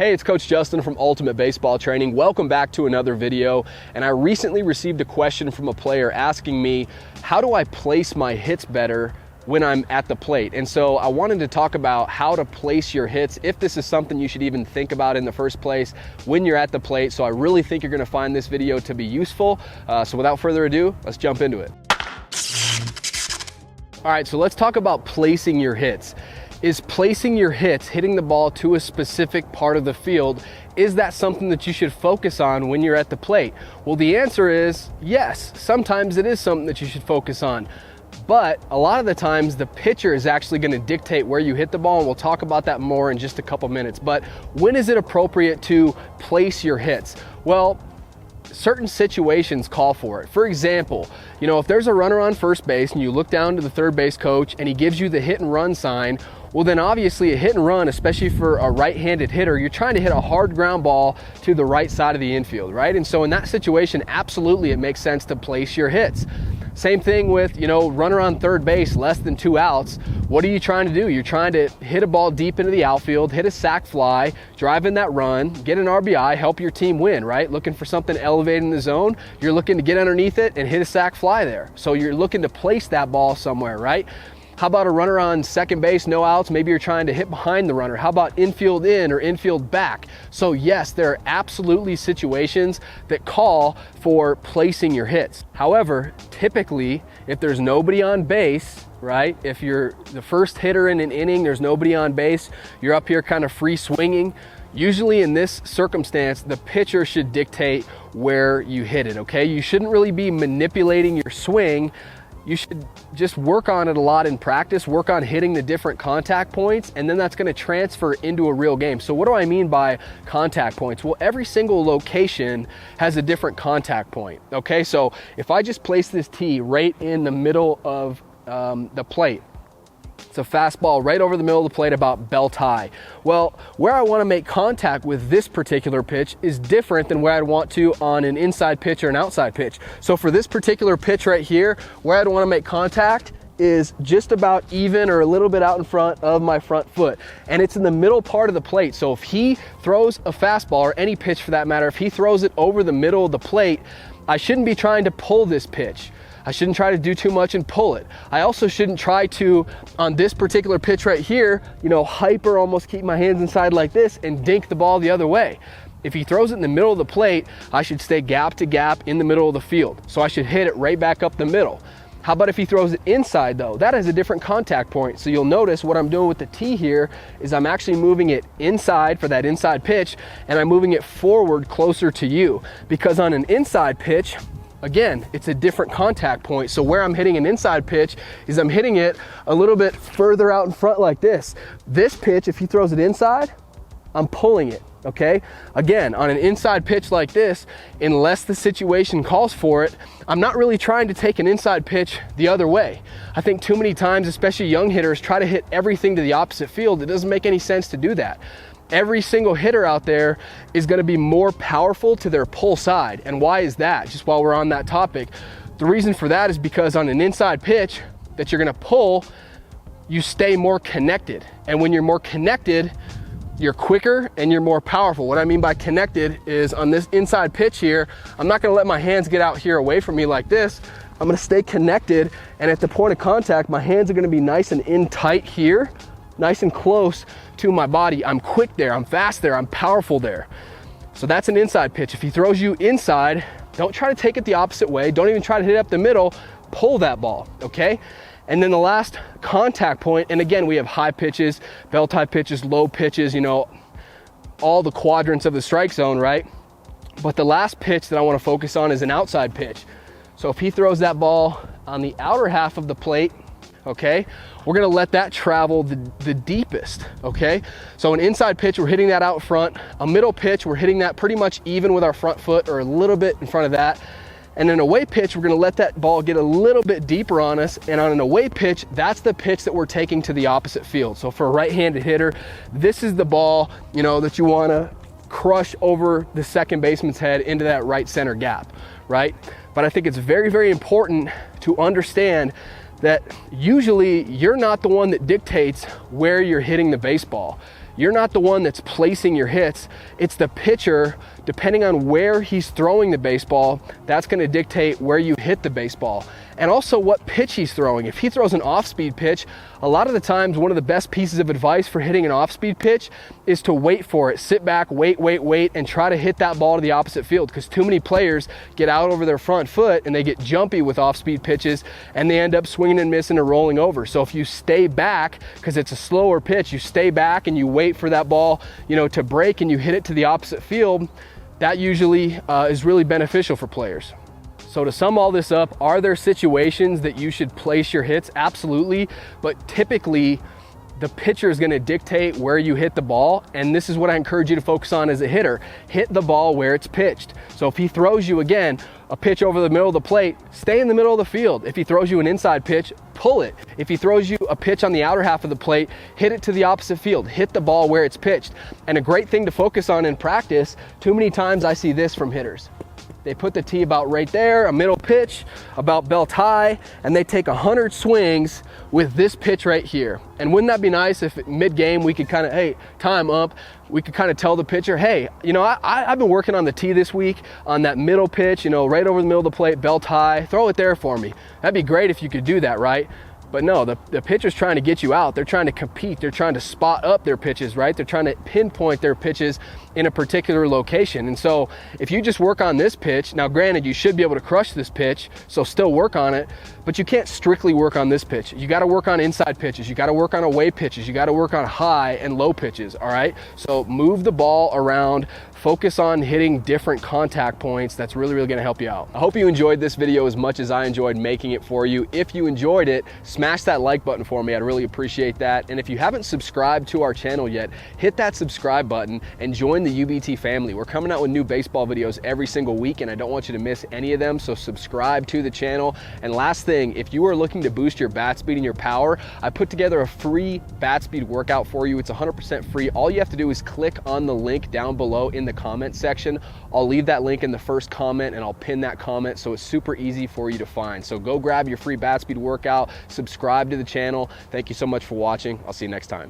Hey, it's Coach Justin from Ultimate Baseball Training. Welcome back to another video. And I recently received a question from a player asking me, how do I place my hits better when I'm at the plate? And so I wanted to talk about how to place your hits, if this is something you should even think about in the first place when you're at the plate. So I really think you're gonna find this video to be useful. So without further ado, let's jump into it. All right, so let's talk about placing your hits. Is placing your hits, hitting the ball to a specific part of the field, is that something that you should focus on when you're at the plate? Well, the answer is yes. Sometimes it is something that you should focus on. But a lot of the times the pitcher is actually going to dictate where you hit the ball, and we'll talk about that more in just a couple minutes. But when is it appropriate to place your hits? Well, certain situations call for it. For example, if there's a runner on first base and you look down to the third base coach and he gives you the hit and run sign, well then obviously a hit and run, especially for a right-handed hitter, you're trying to hit a hard ground ball to the right side of the infield, right? And so in that situation, absolutely it makes sense to place your hits. Same thing with, runner on third base, less than 2 outs. What are you trying to do? You're trying to hit a ball deep into the outfield, hit a sac fly, drive in that run, get an RBI, help your team win, right? Looking for something elevated in the zone. You're looking to get underneath it and hit a sac fly there. So you're looking to place that ball somewhere, right? How about a runner on second base, no outs? Maybe you're trying to hit behind the runner. How about infield in or infield back? So yes, there are absolutely situations that call for placing your hits. However, typically, if there's nobody on base, right? If you're the first hitter in an inning, there's nobody on base, you're up here kind of free swinging. Usually in this circumstance, the pitcher should dictate where you hit it, okay? You shouldn't really be manipulating your swing. You should just work on it a lot in practice, work on hitting the different contact points, and then that's going to transfer into a real game. So what do I mean by contact points? Well, every single location has a different contact point, okay? So if I just place this tee right in the middle of the plate, it's a fastball right over the middle of the plate, about belt high. Well, where I want to make contact with this particular pitch is different than where I'd want to on an inside pitch or an outside pitch. So for this particular pitch right here, where I'd want to make contact is just about even or a little bit out in front of my front foot. And it's in the middle part of the plate. So if he throws a fastball, or any pitch for that matter, if he throws it over the middle of the plate, I shouldn't be trying to pull this pitch. I shouldn't try to do too much and pull it. I also shouldn't try to, on this particular pitch right here, hyper almost keep my hands inside like this and dink the ball the other way. If he throws it in the middle of the plate, I should stay gap to gap in the middle of the field. So I should hit it right back up the middle. How about if he throws it inside though? That has a different contact point. So you'll notice what I'm doing with the tee here is I'm actually moving it inside for that inside pitch, and I'm moving it forward closer to you. Because on an inside pitch, again, it's a different contact point. So where I'm hitting an inside pitch is I'm hitting it a little bit further out in front like this. This pitch, if he throws it inside, I'm pulling it, okay? Again, on an inside pitch like this, unless the situation calls for it, I'm not really trying to take an inside pitch the other way. I think too many times, especially young hitters, try to hit everything to the opposite field. It doesn't make any sense to do that. Every single hitter out there is going to be more powerful to their pull side. And why is that? Just while we're on that topic, the reason for that is because on an inside pitch that you're going to pull, you stay more connected. And when you're more connected, you're quicker and you're more powerful. What I mean by connected is on this inside pitch here, I'm not going to let my hands get out here away from me like this. I'm going to stay connected, and at the point of contact, my hands are going to be nice and in tight here, nice and close to my body. I'm quick there, I'm fast there, I'm powerful there. So that's an inside pitch. If he throws you inside, don't try to take it the opposite way. Don't even try to hit up the middle, pull that ball, okay? And then the last contact point, and again, we have high pitches, belt high pitches, low pitches, all the quadrants of the strike zone, right? But the last pitch that I want to focus on is an outside pitch. So if he throws that ball on the outer half of the plate, okay, we're gonna let that travel the deepest, okay? So an inside pitch, we're hitting that out front. A middle pitch, we're hitting that pretty much even with our front foot or a little bit in front of that. And an away pitch, we're gonna let that ball get a little bit deeper on us. And on an away pitch, that's the pitch that we're taking to the opposite field. So for a right-handed hitter, this is the ball, that you wanna crush over the second baseman's head into that right center gap, right? But I think it's very, very important to understand that usually you're not the one that dictates where you're hitting the baseball. You're not the one that's placing your hits. It's the pitcher. Depending on where he's throwing the baseball, that's going to dictate where you hit the baseball. And also what pitch he's throwing. If he throws an off-speed pitch, a lot of the times one of the best pieces of advice for hitting an off-speed pitch is to wait for it. Sit back, wait, and try to hit that ball to the opposite field, because too many players get out over their front foot and they get jumpy with off-speed pitches and they end up swinging and missing or rolling over. So if you stay back, because it's a slower pitch, you stay back and you wait for that ball, to break and you hit it to the opposite field, that usually is really beneficial for players. So to sum all this up, are there situations that you should place your hits? Absolutely, but typically the pitcher is going to dictate where you hit the ball, and this is what I encourage you to focus on as a hitter. Hit the ball where it's pitched. So if he throws you, again, a pitch over the middle of the plate, stay in the middle of the field. If he throws you an inside pitch, pull it. If he throws you a pitch on the outer half of the plate, hit it to the opposite field. Hit the ball where it's pitched. And a great thing to focus on in practice, too many times I see this from hitters. They put the tee about right there, a middle pitch, about belt high, and they take 100 swings with this pitch right here. And wouldn't that be nice if mid-game we could kind of, hey, time up, we could kind of tell the pitcher, hey, I've been working on the tee this week on that middle pitch, right over the middle of the plate, belt high, throw it there for me. That'd be great if you could do that, right? But no, the pitcher's trying to get you out. They're trying to compete. They're trying to spot up their pitches, right? They're trying to pinpoint their pitches in a particular location. And so if you just work on this pitch, now granted, you should be able to crush this pitch, so still work on it, but you can't strictly work on this pitch. You got to work on inside pitches. You got to work on away pitches. You got to work on high and low pitches, all right? So move the ball around. Focus on hitting different contact points. That's really, really gonna help you out. I hope you enjoyed this video as much as I enjoyed making it for you. If you enjoyed it, smash that like button for me. I'd really appreciate that. And if you haven't subscribed to our channel yet, hit that subscribe button and join the UBT family. We're coming out with new baseball videos every single week, and I don't want you to miss any of them, so subscribe to the channel. And last thing, if you are looking to boost your bat speed and your power, I put together a free bat speed workout for you. It's 100% free. All you have to do is click on the link down below in the comment section. I'll leave that link in the first comment and I'll pin that comment, so it's super easy for you to find. So go grab your free bat speed workout, subscribe to the channel. Thank you so much for watching. I'll see you next time.